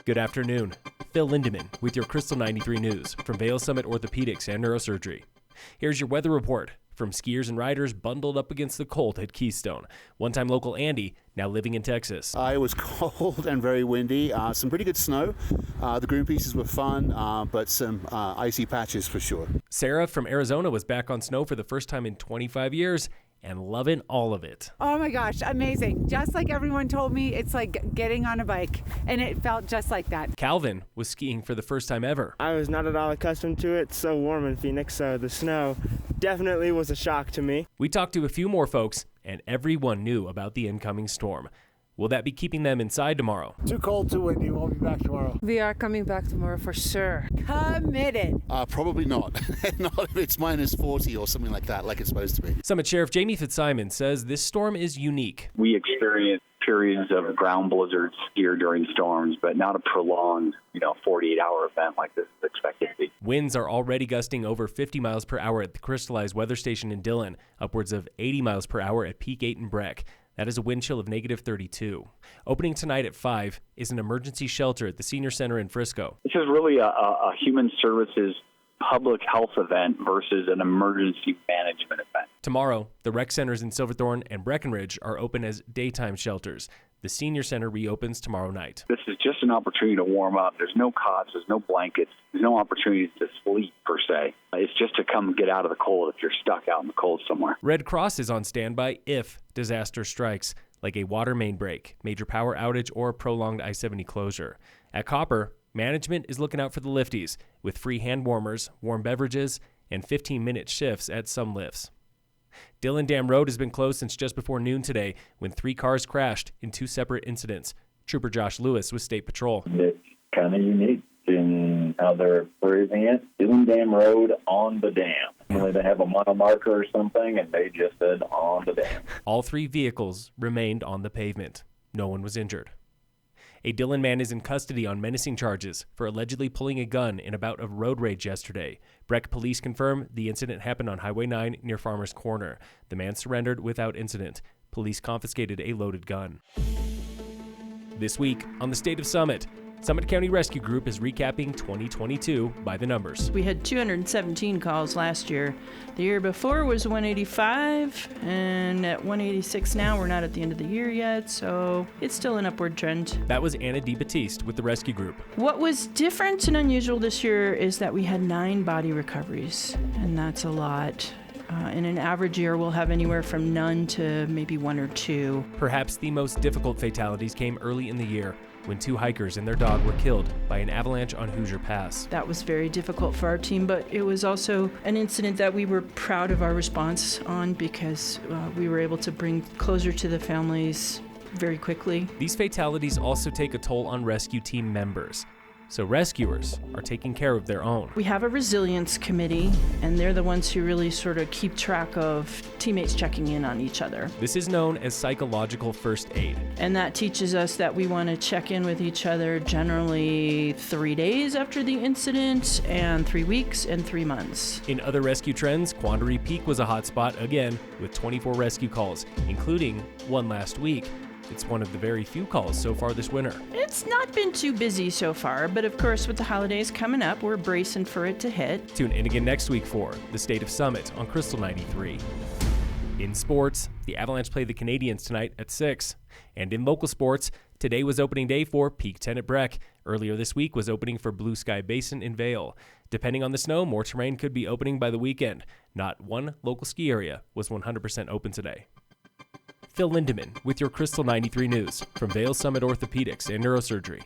Good afternoon. Phil Lindemann with your Krystal 93 News from Vail Summit Orthopedics and Neurosurgery. Here's your weather report from skiers and riders bundled up against the cold at Keystone. One-time local Andy, now living in Texas. It was cold and very windy. Some pretty good snow. The green pieces were fun, but some icy patches for sure. Sarah from Arizona was back on snow for the first time in 25 years and loving all of it. Oh my gosh, amazing. Just like everyone told me, it's like getting on a bike, and it felt just like that. Calvin was skiing for the first time ever. I was not at all accustomed to it. It's so warm in Phoenix, so the snow definitely was a shock to me. We talked to a few more folks, and everyone knew about the incoming storm. Will that be keeping them inside tomorrow? Too cold, too windy. We'll be back tomorrow. We are coming back tomorrow for sure. Committed. Probably not. Not if it's minus 40 or something like that, like it's supposed to be. Summit Sheriff Jamie Fitzsimons says this storm is unique. We experience periods of ground blizzards here during storms, but not a prolonged, 48-hour event like this is expected to be. Winds are already gusting over 50 miles per hour at the Crystallized Weather Station in Dillon, upwards of 80 miles per hour at Peak 8 and Breck. That is a wind chill of negative 32. Opening tonight at 5 is an emergency shelter at the Senior Center in Frisco. This is really a human services public health event versus an emergency management event. Tomorrow, the rec centers in Silverthorne and Breckenridge are open as daytime shelters. The Senior Center reopens tomorrow night. This is just an opportunity to warm up. There's no cots, there's no blankets, there's no opportunity to sleep per se. It's just to come get out of the cold if you're stuck out in the cold somewhere. Red Cross is on standby if disaster strikes, like a water main break, major power outage, or prolonged I-70 closure. At Copper, management is looking out for the lifties with free hand warmers, warm beverages, and 15-minute shifts at some lifts. Dillon Dam Road has been closed since just before noon today when 3 cars crashed in 2 separate incidents. Trooper Josh Lewis with State Patrol. It's kind of unique in how they're phrasing it. Dillon Dam Road on the dam. Normally they have a mile marker or something, and they just said on the dam. All 3 vehicles remained on the pavement. No one was injured. A Dillon man is in custody on menacing charges for allegedly pulling a gun in a bout of road rage yesterday. Breck police confirm the incident happened on Highway 9 near Farmers Corner. The man surrendered without incident. Police confiscated a loaded gun. This week on the State of Summit, Summit County Rescue Group is recapping 2022 by the numbers. We had 217 calls last year. The year before was 185, and at 186 now. We're not at the end of the year yet, so it's still an upward trend. That was Anna DeBattiste with the Rescue Group. What was different and unusual this year is that we had 9 body recoveries, and that's a lot. In an average year, we'll have anywhere from none to maybe 1 or 2. Perhaps the most difficult fatalities came early in the year when 2 hikers and their dog were killed by an avalanche on Hoosier Pass. That was very difficult for our team, but it was also an incident that we were proud of our response on because we were able to bring closure to the families very quickly. These fatalities also take a toll on rescue team members. So rescuers are taking care of their own. We have a resilience committee, and they're the ones who really sort of keep track of teammates checking in on each other. This is known as psychological first aid. And that teaches us that we want to check in with each other generally 3 days after the incident, and 3 weeks, and 3 months. In other rescue trends, Quandary Peak was a hot spot again with 24 rescue calls, including one last week. It's one of the very few calls so far this winter. It's not been too busy so far, but of course with the holidays coming up, we're bracing for it to hit. Tune in again next week for the State of Summit on Krystal 93. In sports, the Avalanche play the Canadiens tonight at 6. And in local sports, today was opening day for Peak 10 at Breck. Earlier this week was opening for Blue Sky Basin in Vail. Depending on the snow, more terrain could be opening by the weekend. Not one local ski area was 100% open today. Phil Lindemann with your Krystal 93 News from Vail Summit Orthopedics and Neurosurgery.